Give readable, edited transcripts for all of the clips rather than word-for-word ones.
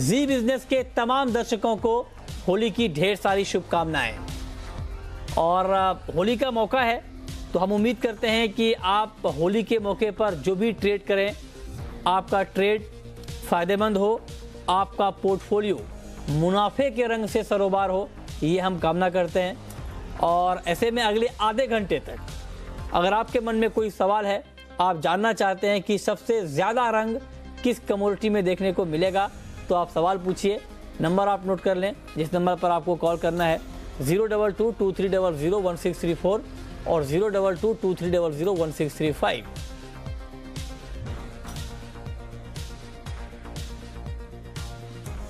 जी business के तमाम दर्शकों को होली की ढेर सारी शुभकामनाएं। और होली का मौका है तो हम उम्मीद करते हैं कि आप होली के मौके पर जो भी ट्रेड करें, आपका ट्रेड फायदेमंद हो, आपका पोर्टफोलियो मुनाफे के रंग से सरोबार हो, ये हम कामना करते हैं। और ऐसे में अगले आधे घंटे तक अगर आपके मन में कोई सवाल है, आप जानना चाहते हैं कि सबसे ज़्यादा रंग किस कमोडिटी में देखने को मिलेगा, तो आप सवाल पूछिए। नंबर आप नोट कर लें, जिस नंबर पर आपको कॉल करना है 02223001634 और 02223001635।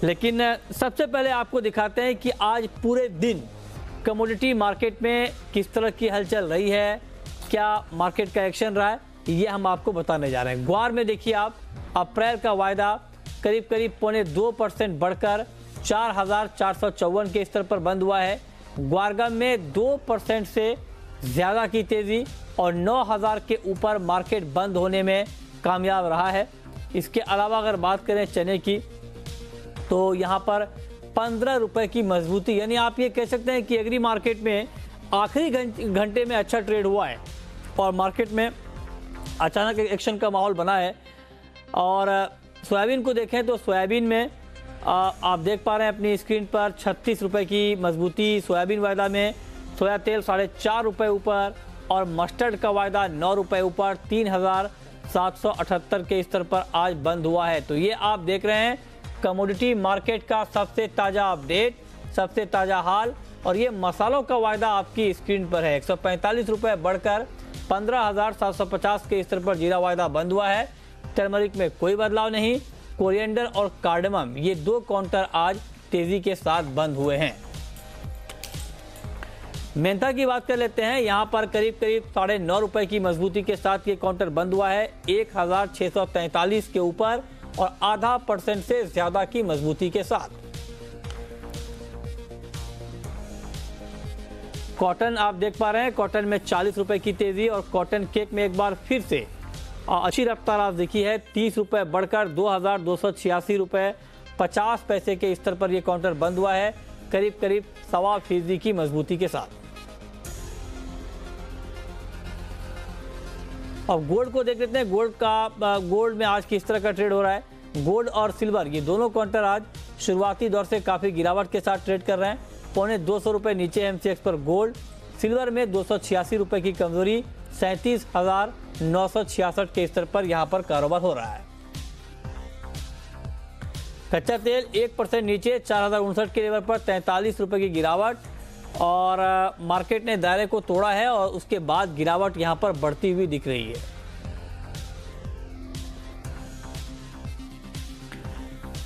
लेकिन सबसे पहले आपको दिखाते हैं कि आज पूरे दिन कमोडिटी मार्केट में किस तरह की हलचल रही है, क्या मार्केट का एक्शन रहा है, ये हम आपको बताने जा रहे हैं। ग्वार में देखिए आप, अप्रैल का वायदा करीब करीब 0.2% बढ़कर 4,454 के स्तर पर बंद हुआ है। ग्वारगम में 2% से ज़्यादा की तेज़ी और 9,000 के ऊपर मार्केट बंद होने में कामयाब रहा है। इसके अलावा अगर बात करें चने की, तो यहाँ पर 15 रुपए की मजबूती, यानी आप ये कह सकते हैं कि एग्री मार्केट में आखिरी घंटे में अच्छा ट्रेड हुआ है और मार्केट में अचानक एक्शन का माहौल बना है। और सोयाबीन को देखें तो सोयाबीन में आप देख पा रहे हैं अपनी स्क्रीन पर 36 रुपए की मजबूती सोयाबीन वायदा में। सोया तेल 4.5 रुपये ऊपर और मस्टर्ड का वायदा 9 रुपये ऊपर 3,778 के स्तर पर आज बंद हुआ है। तो ये आप देख रहे हैं कमोडिटी मार्केट का सबसे ताज़ा अपडेट, सबसे ताज़ा हाल। और ये मसालों का वायदा आपकी स्क्रीन पर है, 145 रुपये बढ़कर 15,750 के स्तर पर जीरा वायदा बंद हुआ है। टर्मरिक में कोई बदलाव नहीं। कोरिएंडर और कार्डमम, ये दो काउंटर आज तेजी के साथ बंद हुए हैं। मेंथा की बात कर लेते हैं, यहाँ पर करीब करीब 9.5 रुपए की मजबूती के साथ ये काउंटर बंद हुआ है 1,643 के ऊपर और 0.5% से ज्यादा की मजबूती के साथ। कॉटन आप देख पा रहे हैं, कॉटन में 40 रुपए की तेजी और कॉटन केक में एक बार फिर से अच्छी रफ्तार आप देखी है, 30 रुपए बढ़कर 2,286 रुपए 50 पैसे के स्तर पर यह काउंटर बंद हुआ है, करीब करीब 1.25% की मजबूती के साथ। अब गोल्ड को देख लेते हैं, गोल्ड में आज किस तरह का ट्रेड हो रहा है। गोल्ड और सिल्वर ये दोनों काउंटर आज शुरुआती दौर से काफी गिरावट के साथ ट्रेड कर रहे हैं। 250 रुपए नीचे एमसीएक्स पर गोल्ड। सिल्वर में 286 रुपए की कमजोरी, 37,966 के स्तर पर यहां पर कारोबार हो रहा है। कच्चा तेल 1% नीचे 4,059 के लेवल पर 43 रुपए की गिरावट और मार्केट ने दायरे को तोड़ा है और उसके बाद गिरावट यहां पर बढ़ती हुई दिख रही है।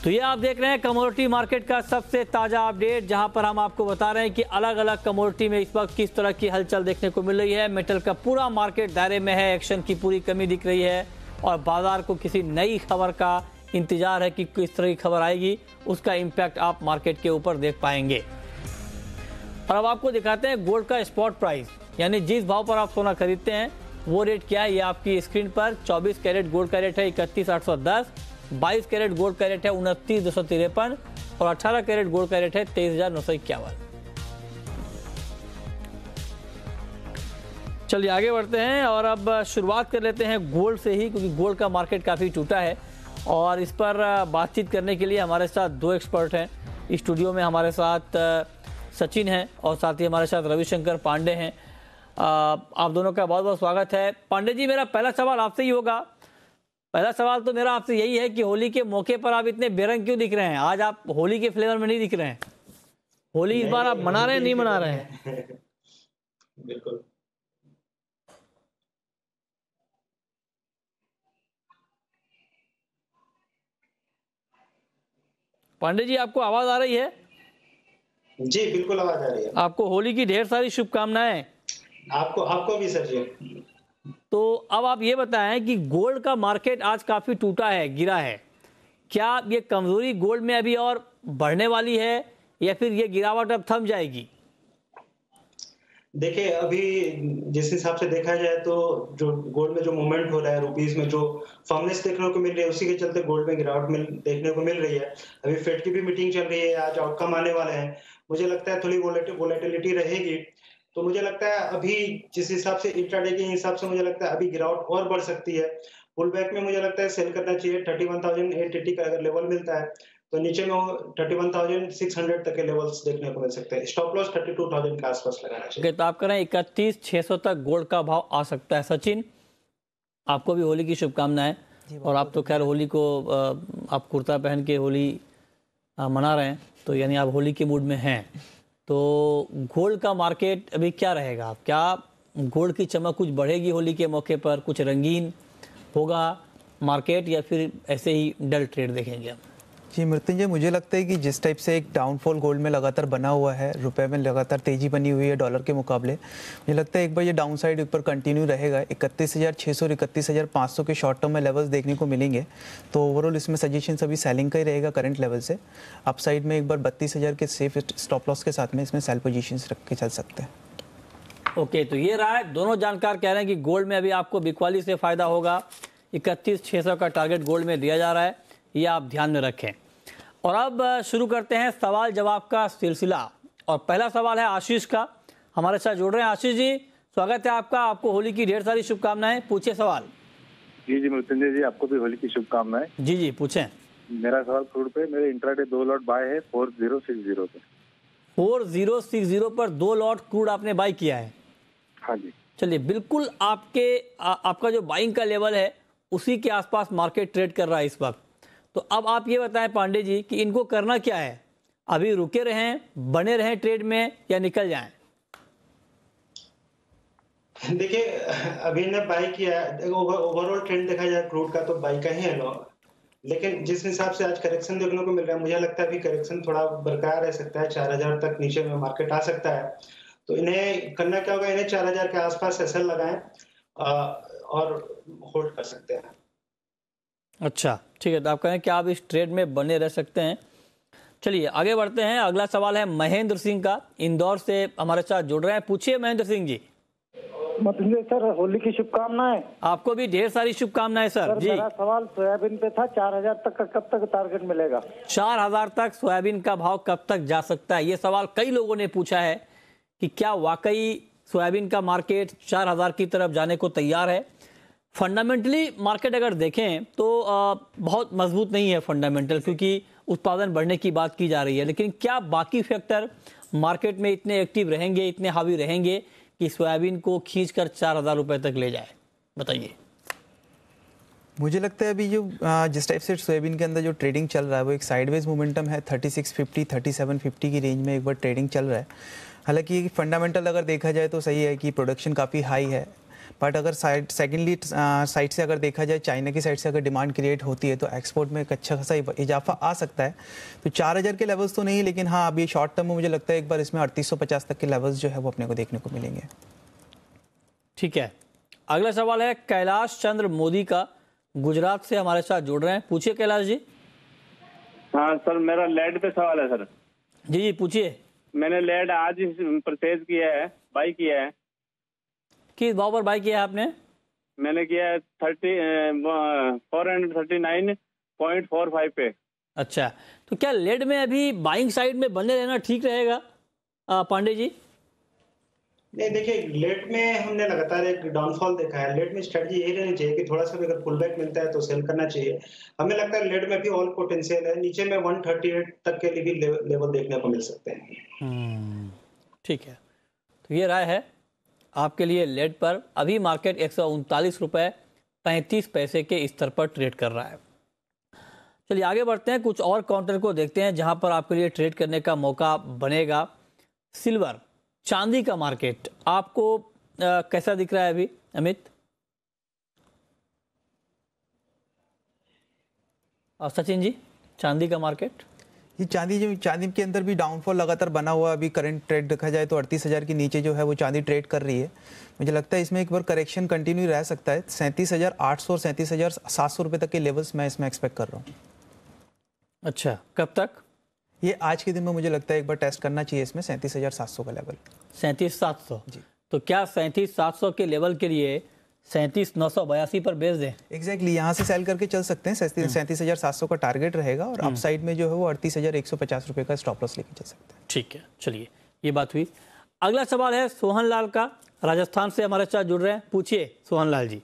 तो ये आप देख रहे हैं कमोडिटी मार्केट का सबसे ताजा अपडेट, जहां पर हम आपको बता रहे हैं कि अलग अलग कमोडिटी में इस वक्त किस तरह की हलचल देखने को मिल रही है। मेटल का पूरा मार्केट दायरे में है, एक्शन की पूरी कमी दिख रही है और बाजार को किसी नई खबर का इंतजार है कि किस तरह की खबर आएगी, उसका इम्पैक्ट आप मार्केट के ऊपर देख पाएंगे। और अब आपको दिखाते हैं गोल्ड का स्पॉट प्राइस, यानी जिस भाव पर आप सोना खरीदते हैं वो रेट क्या है। ये आपकी स्क्रीन पर 24 कैरेट गोल्ड का रेट है 31,810, 22 कैरेट गोल्ड का रेट है 29,253 और 18 कैरेट गोल्ड का रेट है 23,951। चलिए आगे बढ़ते हैं और अब शुरुआत कर लेते हैं गोल्ड से ही, क्योंकि गोल्ड का मार्केट काफ़ी टूटा है। और इस पर बातचीत करने के लिए हमारे साथ दो एक्सपर्ट हैं। स्टूडियो में हमारे साथ सचिन हैं और साथ ही हमारे साथ रविशंकर पांडे हैं। आप दोनों का बहुत बहुत स्वागत है। पांडे जी, मेरा पहला सवाल आपसे ही होगा। पहला सवाल तो मेरा आपसे यही है कि होली के मौके पर आप इतने बेरंग क्यों दिख रहे हैं? आज आप होली के फ्लेवर में नहीं दिख रहे हैं। होली इस बार आप मना रहे हैं, नहीं मना रहे हैं? बिल्कुल। पांडे जी, आपको आवाज आ रही है? जी बिल्कुल आवाज आ रही है। आपको होली की ढेर सारी शुभकामनाएं। आपको भी सर जी। तो अब आप ये बताएं कि गोल्ड का मार्केट आज काफी टूटा है, गिरा है। क्या ये कमजोरी गोल्ड में अभी और बढ़ने वाली है या फिर ये गिरावट अब थम जाएगी? देखिए अभी जिस हिसाब से देखा जाए तो जो गोल्ड में जो मूवमेंट हो रहा है, रुपीस में जो फर्मनेस देखने को मिल रही है, उसी के चलते गोल्ड में गिरावट देखने को मिल रही है। अभी फेड की भी मीटिंग चल रही है, आज आउटकम आने वाले हैं। मुझे लगता है थोड़ी वोलेटिलिटी रहेगी। तो मुझे लगता है अभी जिस हिसाब से इंट्राडे के हिसाब से मुझे लगता है अभी गिरावट और बढ़ सकती है। पुल बैक में मुझे लगता है सेल करना चाहिए। 31,880 का अगर लेवल मिलता है तो नीचे में 31,600 तक के लेवल्स देखने को मिल सकते हैं। स्टॉप लॉस 32,000 के आसपास लगाना चाहिए। तो आप कह रहे हैं 31,600 तक गोल्ड का भाव आ सकता है। सचिन, आपको भी होली की शुभकामनाएं। और आप तो खैर होली को आप कुर्ता पहन के होली मना रहे हैं, तो यानी आप होली के मूड में हैं। तो गोल्ड का मार्केट अभी क्या रहेगा? क्या गोल्ड की चमक कुछ बढ़ेगी होली के मौके पर? कुछ रंगीन होगा मार्केट या फिर ऐसे ही डल ट्रेड देखेंगे हम? जी मृत्युंजय, मुझे लगता है कि जिस टाइप से एक डाउनफॉल गोल्ड में लगातार बना हुआ है, रुपए में लगातार तेजी बनी हुई है डॉलर के मुकाबले, मुझे लगता है एक बार ये डाउन साइड ऊपर कंटिन्यू रहेगा। 31,600 और 31,500 के शॉर्ट टर्म में लेवल्स देखने को मिलेंगे। तो ओवरऑल इसमें सजेशन सभी सेलिंग का ही रहेगा करंट लेवल से। अप साइड में एक बार 32,000 के सेफ स्टॉप लॉस के साथ में इसमें सेल पोजीशंस रख के चल सकते हैं। ओके, तो ये रहा है। दोनों जानकार कह रहे हैं कि गोल्ड में अभी आपको बिकवाली से फायदा होगा। 31,600 का टारगेट गोल्ड में दिया जा रहा है, ये आप ध्यान में रखें। और अब शुरू करते हैं सवाल जवाब का सिलसिला। और पहला सवाल है आशीष का, हमारे साथ जुड़ रहे हैं। आशीष जी, स्वागत है आपका। आपको होली की ढेर सारी शुभकामनाएं। पूछिए सवाल। जी जी मृत्युंजय जी, आपको भी होली की शुभकामनाएं। जी जी पूछें। मेरा सवाल क्रूड पे, मेरे इंट्राडे 2 लॉट बाय है 4060 पे। 4060 पर 2 लॉट क्रूड आपने बाय किया है? हाँ जी। चलिए, बिल्कुल आपका जो बाइंग का लेवल है उसी के आसपास मार्केट ट्रेड कर रहा है इस वक्त। तो अब आप ये बताएं पांडे जी कि इनको करना क्या है? अभी रुके रहें, बने रहें ट्रेड में, या निकल जाएं? देखिए अभी ने बाई किया है। ओवरऑल ट्रेंड देखा जाए क्रूड का तो बाई का ही है लो। लेकिन जिस हिसाब से आज करेक्शन देखने को मिल रहा है, मुझे लगता है अभी करेक्शन थोड़ा बरकरार रह सकता है। 4,000 तक नीचे में मार्केट आ सकता है। तो इन्हें करना क्या होगा, इन्हें 4,000 के आसपास एसएल लगाएं और होल्ड कर सकते हैं। अच्छा ठीक है, तो आप कहें कि आप इस ट्रेड में बने रह सकते हैं। चलिए आगे बढ़ते हैं। अगला सवाल है महेंद्र सिंह का, इंदौर से हमारे साथ जुड़ रहे हैं। पूछिए महेंद्र सिंह जी। सर होली की शुभकामनाएं। आपको भी ढेर सारी शुभकामनाएं सर जी। मेरा सवाल सोयाबीन पे था, 4,000 तक का कब तक टारगेट मिलेगा? 4,000 तक सोयाबीन का भाव कब तक जा सकता है? ये सवाल कई लोगों ने पूछा है कि क्या वाकई सोयाबीन का मार्केट 4,000 की तरफ जाने को तैयार है। फंडामेंटली मार्केट अगर देखें तो बहुत मजबूत नहीं है फंडामेंटल, क्योंकि उत्पादन बढ़ने की बात की जा रही है। लेकिन क्या बाकी फैक्टर मार्केट में इतने एक्टिव रहेंगे, इतने हावी रहेंगे कि सोयाबीन को खींचकर 4,000 रुपए तक ले जाए? बताइए। मुझे लगता है अभी जो जिस टाइप से सोयाबीन के अंदर जो ट्रेडिंग चल रहा है वो एक साइडवेज मोमेंटम है। 3650 3750 की रेंज में एक बार ट्रेडिंग चल रहा है। हालांकि फंडामेंटल अगर देखा जाए तो सही है कि प्रोडक्शन काफ़ी हाई है, बट अगर सेकेंडली साइड से अगर देखा जाए, चाइना की साइड से अगर डिमांड क्रिएट होती है तो एक्सपोर्ट में एक अच्छा खासा इजाफा आ सकता है। तो 4,000 के लेवल्स तो नहीं, लेकिन हाँ अभी शॉर्ट टर्म में मुझे लगता है एक बार इसमें 3850 तक के लेवल्स जो है वो अपने को देखने को मिलेंगे। ठीक है, अगला सवाल है कैलाश चंद्र मोदी का, गुजरात से हमारे साथ जुड़ रहे हैं। पूछिए कैलाश जी। हाँ सर, मेरा लेड पे सवाल है सर। जी जी पूछिए। मैंने लेड आज परचेज किया है, बाई किया है। किस भाव पर बाई किया है आपने? मैंने किया है 439.45 पे। अच्छा, तो क्या लेड में अभी बाइंग साइड में बने रहना ठीक रहेगा पांडे जी? नहीं, देखिए लेट में हमने लगातार एक डाउनफॉल देखा है। लेट में स्ट्रेटजी यही रहनी चाहिए कि थोड़ा सा भी अगर पुल बैक मिलता है तो सेल करना चाहिए। हमें लगता है लेट में भी ऑल पोटेंशियल है। नीचे में 138 तक के लिए भी लेवल देखने को मिल सकते हैं। ठीक है, तो ये राय है आपके लिए। लेड पर अभी मार्केट 139 रुपये 35 पैसे के स्तर पर ट्रेड कर रहा है। चलिए आगे बढ़ते हैं, कुछ और काउंटर को देखते हैं जहां पर आपके लिए ट्रेड करने का मौका बनेगा। सिल्वर, चांदी का मार्केट आपको कैसा दिख रहा है अभी अमित? और सचिन जी, चांदी का मार्केट? ये चांदी के अंदर भी डाउनफॉल लगातार बना हुआ। अभी करंट ट्रेड देखा जाए तो 38,000 के नीचे जो है वो चांदी ट्रेड कर रही है। मुझे लगता है इसमें एक बार करेक्शन कंटिन्यू रह सकता है। 37,800 और 37,700 रुपये तक के लेवल्स मैं इसमें एक्सपेक्ट कर रहा हूँ। अच्छा, कब तक? ये आज के दिन में मुझे लगता है एक बार टेस्ट करना चाहिए इसमें 37,700 का लेवल। 37,700 जी। तो क्या 37,700 के लेवल के लिए 37,982 पर बेच दें? एग्जैक्टली यहाँ से सेल करके चल सकते हैं। 37,700 का टारगेट रहेगा और अप साइड में जो है वो 38,150 रुपये का स्टॉप लॉस लेके चल सकते हैं। ठीक है, चलिए ये बात हुई। अगला सवाल है सोहन लाल का, राजस्थान से हमारे साथ जुड़ रहे हैं। पूछिए सोहन लाल जी।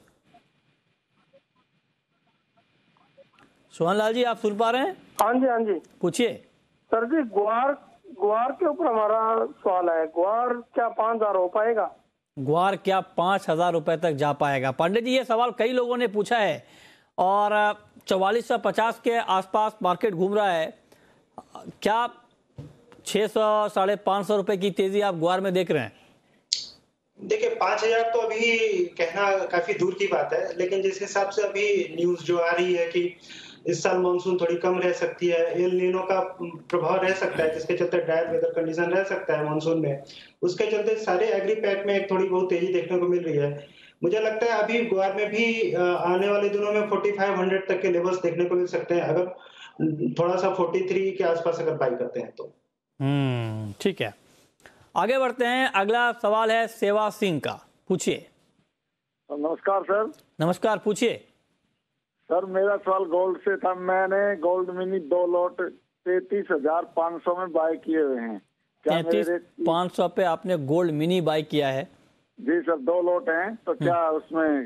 सोहन लाल जी आप सुन पा रहे हैं? हाँ जी, हाँ जी पूछिए। सर जी, ग्वार के ऊपर हमारा सवाल है। ग्वार क्या 5,000 हो पाएगा? ग्वार क्या 5,000 रुपए तक जा पाएगा? पंडित जी ये सवाल कई लोगों ने पूछा है और 4450 के आसपास मार्केट घूम रहा है। क्या 600 550 रुपए की तेजी आप ग्वार में देख रहे हैं? देखिए 5,000 तो अभी कहना काफी दूर की बात है, लेकिन जिस हिसाब से अभी न्यूज जो आ रही है कि इस साल मानसून थोड़ी कम रह सकती है, एल नीनो का प्रभाव रह सकता है, जिसके चलते ड्राई वेदर कंडीशन रह सकता है मानसून में, उसके चलते सारे एग्री पैक में एक थोड़ी बहुत तेजी देखने को मिल रही है। मुझे लगता है अभी ग्वार में भी आने वाले दिनों में 4500 तक के लेवल्स देखने को मिल सकते हैं, अगर थोड़ा सा 43 के आसपास अगर बाई करते हैं तो। ठीक है, आगे बढ़ते हैं। अगला सवाल है सेवा सिंह का। पूछिए। नमस्कार सर। नमस्कार, पूछिए। सर मेरा सवाल गोल्ड से था। मैंने गोल्ड मिनी 2 लॉट 33,500 में बाय किए हुए हैं। 33,500 पे आपने गोल्ड मिनी बाय किया है? जी सर, 2 लॉट हैं, तो क्या उसमें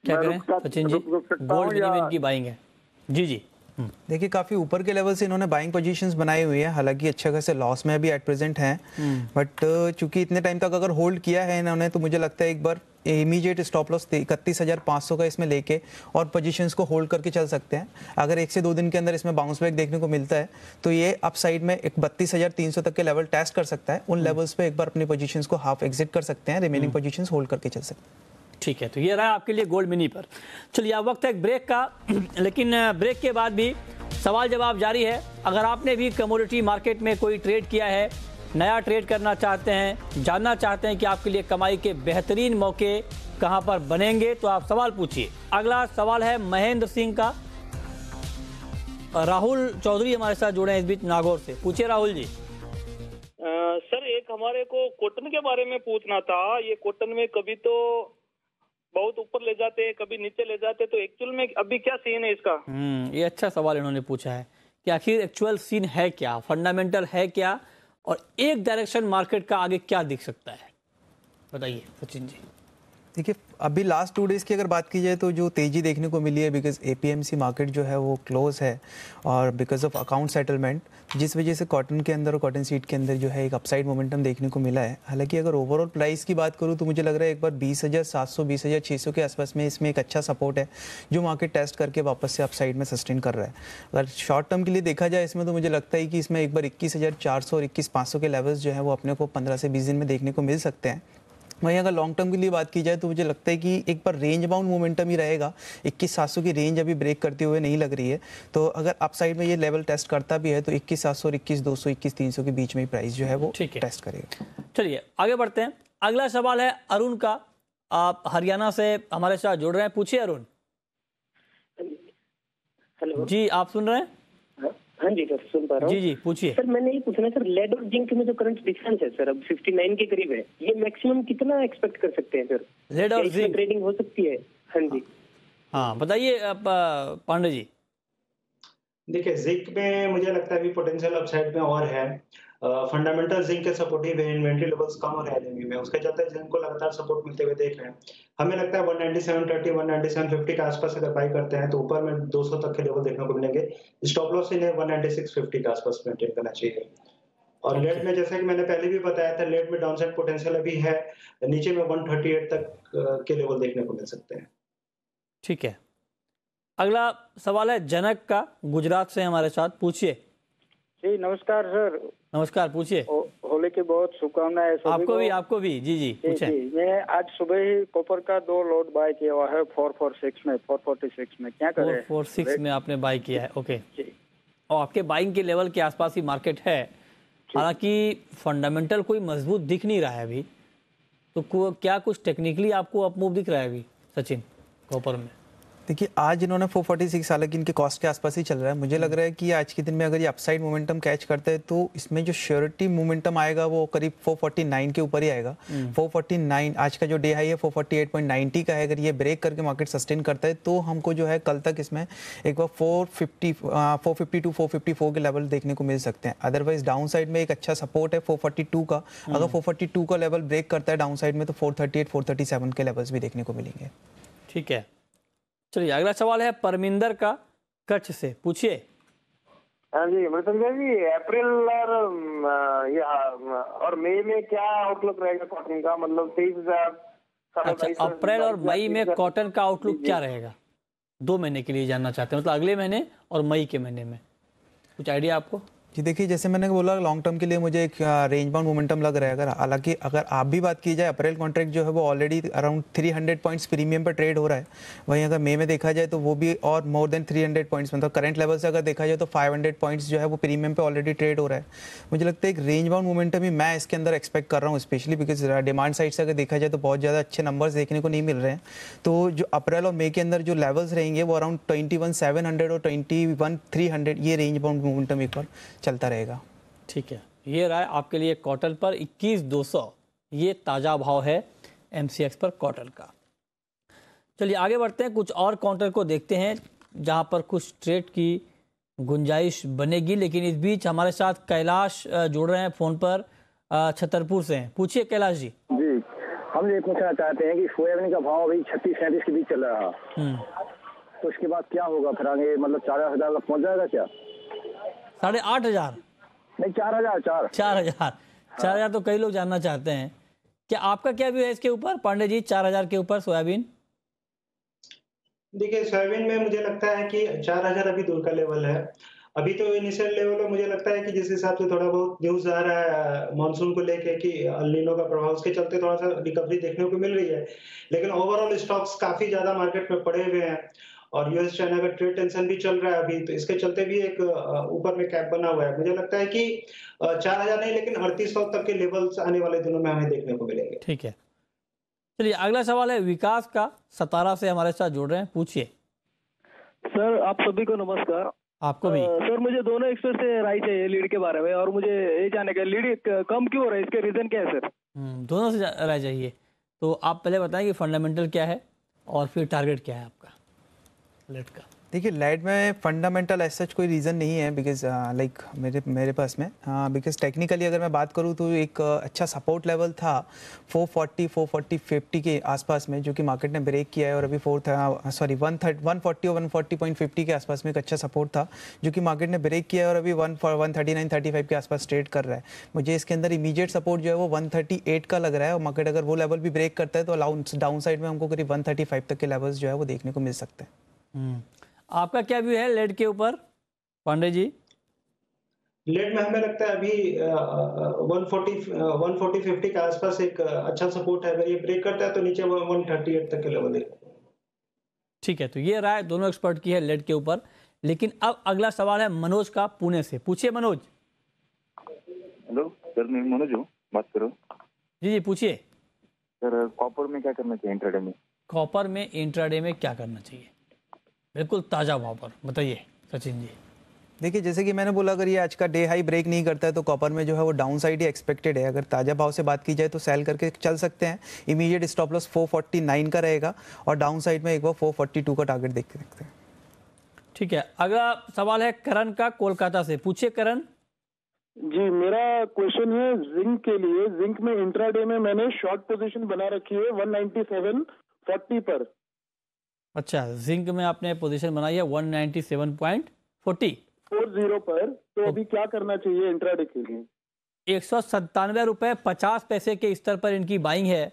क्या करें सचिन जी? गोल्ड मिनी में इनकी बाइंग है। जी जी। देखिए काफ़ी ऊपर के लेवल से इन्होंने बाइंग पोजीशंस बनाई हुई है, हालांकि अच्छे खासे लॉस में अभी एट प्रेजेंट हैं, बट चूंकि इतने टाइम तक अगर होल्ड किया है इन्होंने, तो मुझे लगता है एक बार इमीडिएट स्टॉप लॉस 31,500 का इसमें लेके और पोजीशंस को होल्ड करके चल सकते हैं। अगर 1 से 2 दिन के अंदर इसमें बाउंस बैक देखने को मिलता है तो ये अप साइड में एक 32,300 तक के लेवल टेस्ट कर सकता है। उन लेवल्स पे एक बार अपनी पोजीशंस को हाफ एग्जिट कर सकते हैं, रिमेनिंग पोजीशंस होल्ड करके चल सकते हैं। ठीक है, तो ये रहा आपके लिए गोल्ड मिनी पर। चलिए अब वक्त है एक ब्रेक का, लेकिन ब्रेक के बाद भी सवाल जवाब जारी है। अगर आपने भी कमोडिटी मार्केट में कोई ट्रेड किया है, नया ट्रेड करना चाहते हैं, जानना चाहते हैं कि आपके लिए कमाई के बेहतरीन मौके कहां पर बनेंगे, तो आप सवाल पूछिए। अगला सवाल है महेंद्र सिंह का। राहुल चौधरी हमारे साथ जुड़े हैं इस बीच नागौर से। पूछिए राहुल जी। सर एक हमारे को कॉटन के बारे में पूछना था। ये कॉटन में कभी तो बहुत ऊपर ले जाते हैं, कभी नीचे ले जाते हैं, तो एक्चुअल में अभी क्या सीन है इसका? ये अच्छा सवाल इन्होंने पूछा है कि आखिर एक्चुअल सीन है क्या, फंडामेंटल है क्या, और एक डायरेक्शन मार्केट का आगे क्या दिख सकता है, बताइए सचिन जी। देखिए अभी लास्ट 2 डेज़ की अगर बात की जाए तो जो तेज़ी देखने को मिली है, बिकॉज एपीएमसी मार्केट जो है वो क्लोज है और बिकॉज ऑफ अकाउंट सेटलमेंट, जिस वजह से कॉटन के अंदर और कॉटन सीड के अंदर जो है एक अपसाइड मोमेंटम देखने को मिला है। हालांकि अगर ओवरऑल प्राइस की बात करूँ तो मुझे लग रहा है एक बार 20,700 20,600 के आसपास में इसमें एक अच्छा सपोर्ट है जो मार्केट टेस्ट करके वापस से अपसाइड में सस्टेन कर रहा है। अगर शॉर्ट टर्म के लिए देखा जाए इसमें, तो मुझे लगता है कि इसमें एक बार 21,400 और 21,500 के लेवल्स जो है वो अपने को 15 से 20 दिन में देखने को मिल सकते हैं। वहीं अगर लॉन्ग टर्म के लिए बात की जाए तो मुझे लगता है कि एक बार रेंज बाउंड मोमेंटम ही रहेगा। 21,700 की रेंज अभी ब्रेक करते हुए नहीं लग रही है, तो अगर अपसाइड में ये लेवल टेस्ट करता भी है तो 21,700 और 21,200 21,300 के बीच में ही प्राइस जो है वो टेस्ट करेगा। चलिए आगे बढ़ते हैं। अगला सवाल है अरुण का। आप हरियाणा से हमारे साथ जुड़ रहे हैं। पूछिए अरुण। हेलो जी, आप सुन रहे हैं? हाँ जी सर, सुन पा रहा हूँ। जी जी पूछिए। सर मैंने ये पूछना है सर, लेड और जिंक में जो करंट डिफरेंस है सर, अब 59 के करीब है, ये मैक्सिमम कितना एक्सपेक्ट कर सकते हैं सर? लेड और जिंक ट्रेडिंग हो सकती है? हाँ जी। हाँ बताइए पांडे जी। देखिए जिंक में मुझे लगता है अभी पोटेंशियल अपसाइड में और है। फंडामेंटल जिंक के सपोर्टिव है, इन्वेंटरी लेवल्स कम हो रहे हैं एलएमई में, उसके चलते जिंक को लगातार सपोर्ट मिलते हुए देख रहे हैं। हमें लगता है 197.30 197.50 के आसपास अगर बाई करते हैं तो ऊपर में 200 तक के लेवल देखने को मिलेंगे। स्टॉप लॉस इन्हें 196.50 के आसपास मेंटेन करना चाहिए। और लेट में जैसा कि मैंने पहले भी बताया था, लेट में डाउनसाइड पोटेंशियल अभी है, नीचे में 138 तक के लेवल देखने को मिल सकते हैं। ठीक है, अगला सवाल है जनक का, गुजरात से हमारे साथ। पूछिए। जी नमस्कार सर। नमस्कार, पूछिए। होली की बहुत शुभकामनाएं सभी आपको भी जी जी पूछें। जी, मैं आज सुबह ही कॉपर का 2 लॉट बाय किया हुआ है 446 में, क्या करें? 446 में आपने बाय किया है, ओके जी। और आपके बाइंग के लेवल के आसपास ही मार्केट है, हालांकि फंडामेंटल कोई मजबूत दिख नहीं रहा है अभी, तो क्या कुछ टेक्निकली आपको अप मूव दिख रहा है अभी सचिन कॉपर में? देखिए आज इन्होंने 446, हालांकि इनके कॉस्ट के आसपास ही चल रहा है। मुझे लग रहा है कि आज के दिन में अगर ये अपसाइड मोमेंटम कैच करते हैं तो इसमें जो श्योरिटी मोमेंटम आएगा वो करीब 449 के ऊपर ही आएगा। 449 आज का जो डे हाई है 448.90 का है। अगर ये ब्रेक करके मार्केट सस्टेन करता है तो हमको जो है कल तक इसमें एक बार 452 454 के लेवल देखने को मिल सकते हैं। अदरवाइज डाउन साइड में एक अच्छा सपोर्ट है 442 का। अगर 442 का लेवल ब्रेक करता है डाउन साइड में तो 438 437 के लेवल्स भी देखने को मिलेंगे। ठीक है, चलिए अगला सवाल है परमिंदर का कच्छ से, पूछिए। हाँ जी मृत्युंजय जी, अप्रैल और मई में क्या आउटलुक रहेगा कॉटन का, मतलब 23,000। अच्छा, अप्रैल और मई में कॉटन का आउटलुक क्या रहेगा? 2 महीने के लिए जानना चाहते हैं, मतलब अगले महीने और मई के महीने में कुछ आइडिया आपको? जी देखिए, जैसे मैंने बोला लॉन्ग टर्म के लिए मुझे एक रेंज बाउंड मोमेंटम लग रहा है। अगर हालांकि अगर आप भी बात की जाए, अप्रैल कॉन्ट्रैक्ट जो है वो ऑलरेडी अराउंड 300 पॉइंट्स प्रीमियम पर ट्रेड हो रहा है। वहीं अगर मई में देखा जाए तो वो भी और मोर देन 300 पॉइंट्स, मतलब करंट लेवल से अगर देखा जाए तो 500 पॉइंट्स जो है वो प्रीमियम पे ऑलरेडी ट्रेड हो रहा है। मुझे लगता है एक रेंज बाउंड मोमेंटम ही मैं इसके अंदर एक्सपेक्ट कर रहा हूँ, स्पेशली बिकॉज डिमांड साइड से अगर देखा जाए तो बहुत ज़्यादा अच्छे नंबर्स देखने को नहीं मिल रहे हैं। तो जो अप्रैल और मई के अंदर जो लेवल्स रहेंगे वो अराउंड 21,700 और 21,300 ये रेंज बाउंड मोमेंटम एक बार चलता रहेगा। ठीक है, ये रहा आपके लिए कॉटन पर 21,200, ये ताज़ा भाव है MCX पर कॉटन का। चलिए आगे बढ़ते हैं, कुछ और काउंटर को देखते हैं जहां पर कुछ ट्रेड की गुंजाइश बनेगी। लेकिन इस बीच हमारे साथ कैलाश जुड़ रहे हैं फ़ोन पर, छतरपुर से हैं। पूछिए कैलाश जी। जी, हम ये पूछना चाहते हैं कि सोयाबीन का भाव अभी 36-37 के बीच चल रहा है, तो उसके बाद क्या होगा फिर आगे, मतलब 4,000 तक पहुँच जाएगा क्या? 8,500 नहीं, 4,000 4,000 तो कई लोग जानना चाहते हैं। क्या आपका क्या व्यू है इसके ऊपर पांडे जी, 4,000 के ऊपर सोयाबीन? देखिए सोयाबीन में मुझे लगता है कि 4,000 अभी दूर का लेवल है। अभी तो इनिशियल लेवल में मुझे लगता है कि जिस हिसाब से थोड़ा बहुत न्यूज आ रहा है मानसून को लेके कि अल नीनो का प्रभाव, उसके चलते थोड़ा सा रिकवरी देखने को मिल रही है। लेकिन ओवरऑल स्टॉक्स काफी ज्यादा मार्केट में पड़े हुए हैं और यूएस चाइना का ट्रेड टेंशन भी चल रहा है अभी, तो इसके चलते भी एक ऊपर में कैप बना हुआ है। मुझे लगता है कि 4,000 नहीं लेकिन 3,800 तक के लेवल्स आने वाले दिनों में हमें देखने को मिलेंगे। ठीक है, चलिए अगला सवाल है विकास का, सतारा से हमारे साथ जुड़ रहे हैं, पूछिए। सर आप सभी को नमस्कार। आपको भी। सर मुझे दोनों एक्सपर्ट से राय चाहिए लीड के बारे में, और मुझे ये जानने का लीड कम क्यों हो रहा है, इसके रीजन क्या है सर? दोनों से राय चाहिए, तो आप पहले बताएं कि फंडामेंटल क्या है और फिर टारगेट क्या है आपका लेट का। देखिए लेट में फंडामेंटल एज सच कोई रीज़न नहीं है, बिकॉज लाइक मेरे पास में बिकॉज टेक्निकली अगर मैं बात करूँ तो एक अच्छा सपोर्ट लेवल था 440-50 के आसपास में, जो कि मार्केट ने ब्रेक किया है और अभी 140 और 140.50 के आसपास में एक अच्छा सपोर्ट था जो कि मार्केट ने ब्रेक किया है और अभी 139-35 के आसपास ट्रेड कर रहा है। मुझे इसके अंदर इमीडिएट सपोर्ट जो है वो 138 का लग रहा है और मार्केट अगर वो लेवल भी ब्रेक करता है तो डाउन साइड में हमको करीब 135 तक के लेवल्स जो है वो देखने को मिल सकते हैं। आपका क्या व्यू है लेड के ऊपर पांडे जी? लेड में हमें लगता है अभी 140-50 के आसपास एक अच्छा सपोर्ट है। अगर ये ब्रेक करता है तो नीचे 138 तक के लेवल देखा। ठीक है, तो ये राय दोनों एक्सपर्ट की है लेड के ऊपर। लेकिन अब अगला सवाल है मनोज का, पुणे से, पूछिए मनोज। हेलो सर, मैं मनोज हूँ, बात करो। जी पूछिए सर। कॉपर में क्या करना चाहिए इंट्राडे में? कॉपर में इंट्राडे में क्या करना चाहिए? बिल्कुल ताज़ा भाव पर बताइए सचिन जी। देखिए जैसे कि मैंने बोला, अगर ये आज का डे हाई ब्रेक नहीं करता है तो कॉपर में जो है वो डाउन साइड ही एक्सपेक्टेड है। अगर ताज़ा भाव से बात की जाए तो सेल करके चल सकते हैं। इमीडिएट स्टॉप लॉस 449 का रहेगा और डाउन साइड में एक बार 442 का टारगेट देख सकते हैं। ठीक है, अगला सवाल है करण का, कोलकाता से, पूछिए करण। जी मेरा क्वेश्चन है जिंक के लिए। जिंक में इंट्राडे में मैंने शॉर्ट पोजीशन बना रखी है 197.40 पर। अच्छा, जिंक में आपने पोजीशन बनाई है 197.40 पर, तो अभी क्या करना चाहिए इंट्राडे के लिए? 197 रुपए 50 पैसे के स्तर पर इनकी बाइंग है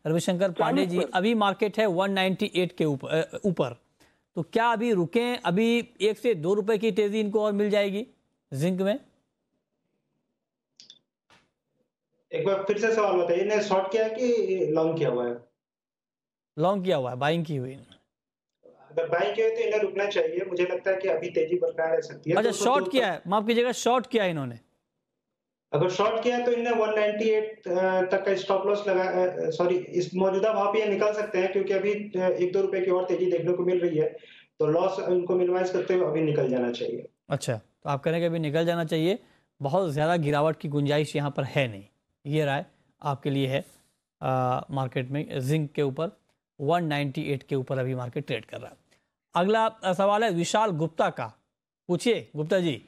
रविशंकर पांडे जी। अभी मार्केट है 198 के ऊपर, तो क्या अभी रुकें? अभी 1 से 2 रुपए की तेजी इनको और मिल जाएगी जिंक में? एक बार फिर से सवाल बताइए, इन्हें शॉर्ट किया है कि लॉन्ग किया हुआ है? लॉन्ग किया हुआ है, बाइंग की हुई। अगर बाइंग किया है तो इन्हें रुकना चाहिए। मुझे लगता है कि अभी तेजी बरकरार रह सकती है। अच्छा, शॉर्ट किया है, माफ कीजिएगा, शॉर्ट किया है इन्होंने। अगर शॉर्ट किया तो इन्हें 198 तक का स्टॉप लॉस लगा, सॉरी इस मौजूदा भाव पे ये निकल सकते हैं, क्योंकि अभी 1-2 रुपए की और तेजी देखने को मिल रही है, तो लॉस इनको मिनिमाइज करते हुए अभी निकल जाना चाहिए। अच्छा, तो आप कह रहे हैं कि अभी निकल जाना चाहिए, बहुत ज़्यादा गिरावट की गुंजाइश यहाँ पर है नहीं, ये राय आपके लिए है। मार्केट में जिंक के ऊपर 198 के ऊपर अभी मार्केट ट्रेड कर रहा है। अगला सवाल है विशाल गुप्ता का, पूछिए गुप्ता जी।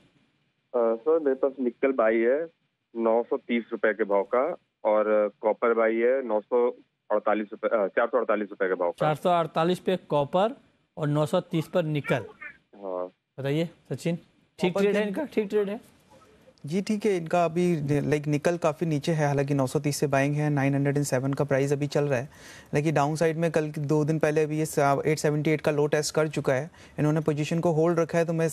सर मेरे पास निकल बाई है 930 रुपए के भाव का, और कॉपर बाई है 948 रुपए 448 रुपए के भाव का। 448 पे कॉपर और 930 पर निकल। हाँ बताइए सचिन, ठीक ट्रेड है इनका? ठीक ट्रेड है जी, ठीक है इनका। अभी लाइक निकल काफ़ी नीचे है, हालांकि 930 से बाइंग है, 907 का प्राइस अभी चल रहा है, लेकिन डाउन साइड में कल 2 दिन पहले अभी ये 878 का लो टेस्ट कर चुका है, इन्होंने पोजीशन को होल्ड रखा है। तो मेरा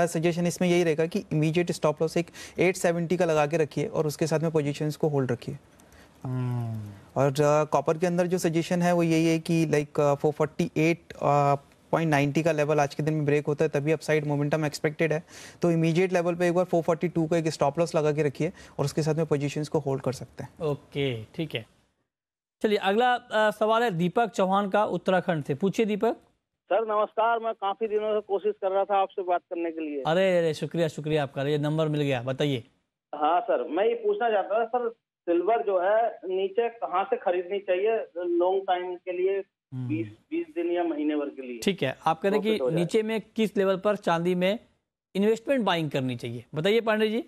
सजेशन इसमें यही रहेगा कि इमीडिएट स्टॉप लॉस एक 870 का लगा के रखिए और उसके साथ में पोजीशंस को होल्ड रखिए। और कॉपर के अंदर जो सजेशन है वो यही है कि लाइक 448.90 का लेवल आज के दिन में ब्रेक होता है तभी अपसाइड मोमेंटम एक्सपेक्टेड है। तो इमीडिएट लेवल पे एक बार 442 का एक स्टॉप लॉस लगा के रखिए और उसके साथ में पोजीशंस को होल्ड कर सकते हैं। ओके ठीक है, चलिए अगला सवाल है दीपक चौहान का उत्तराखंड से, पूछिए दीपक। सर नमस्कार, मैं काफी दिनों से कोशिश कर रहा था आपसे बात करने के लिए। अरे शुक्रिया आपका, ये नंबर मिल गया, बताइए। हाँ सर, मैं ये पूछना चाहता था सर, सिल्वर जो है नीचे कहाँ से खरीदनी चाहिए लॉन्ग टाइम के लिए, 20 दिन या महीने भर के लिए? ठीक है, आप कह रहे हैं कि नीचे में किस लेवल पर चांदी में इन्वेस्टमेंट बाइंग करनी चाहिए, बताइए पांडे जी।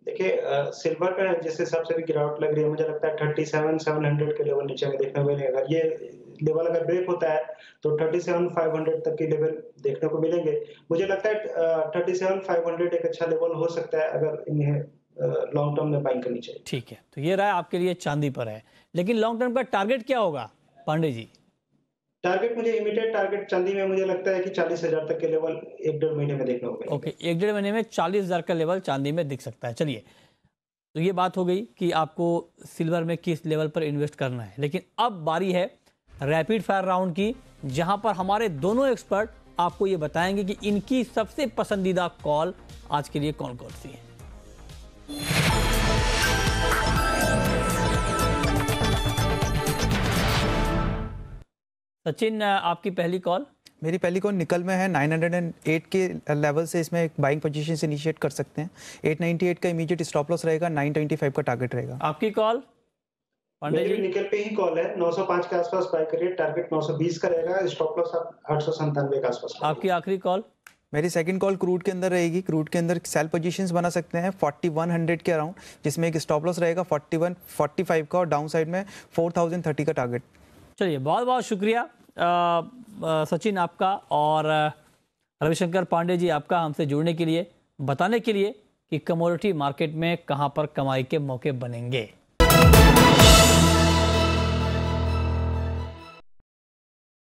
देखिए सिल्वर का जिस हिसाब से भी गिरावट लग रही है, मुझे लगता है 37,700 के लेवल नीचे में देखने को मिलेगा। अगर ये लेवल अगर ब्रेक होता है तो 37,500 तक के लेवल देखने को मिलेंगे। मुझे लगता है 37,500 एक अच्छा लेवल हो सकता है अगर इन्हें लॉन्ग टर्म में बाइंग करनी चाहिए। ठीक है, तो ये राय आपके लिए चांदी पर है, लेकिन लॉन्ग टर्म का टारगेट क्या होगा पांडे जी? टारगेट मुझे इमीडिएट टारगेट चांदी में मुझे लगता है कि 40,000 तक के लेवल 1-1.5 महीने में देखने को मिलेगा। ओके, 1-1.5 महीने में 40,000 का लेवल चांदी में दिख सकता है। चलिए, तो ये बात हो गई कि आपको सिल्वर में किस लेवल पर इन्वेस्ट करना है, लेकिन अब बारी है रैपिड फायर राउंड की, जहां पर हमारे दोनों एक्सपर्ट आपको ये बताएंगे कि इनकी सबसे पसंदीदा कॉल आज के लिए कौन कौन सी है। सचिन, आपकी पहली कॉल? मेरी पहली कॉल निकल में है 908 के लेवल से, इसमें एक बाइंग पोजीशन से इनिशिएट कर सकते हैं। 898 का इमीडिएट स्टॉप लॉस रहेगा, 925 का टारगेट रहेगा। आपकी कॉल? पांडे जी निकल पे ही कॉल है, 905 के आसपास बाय करिए, टारगेट 920 का रहेगा, स्टॉप लॉस 897 के आसपास। आपकी आखिरी कॉल? मेरी सेकंड कॉल क्रूड के अंदर रहेगी। क्रूड के अंदर सेल पोजीशंस बना सकते हैं 4100 के अराउंड, जिसमें एक स्टॉप लॉस रहेगा 4145 का और डाउन साइड में 4030 का टारगेट। चलिए, बहुत बहुत शुक्रिया सचिन आपका और रविशंकर पांडे जी आपका हमसे जुड़ने के लिए, बताने के लिए कि कमोडिटी मार्केट में कहां पर कमाई के मौके बनेंगे।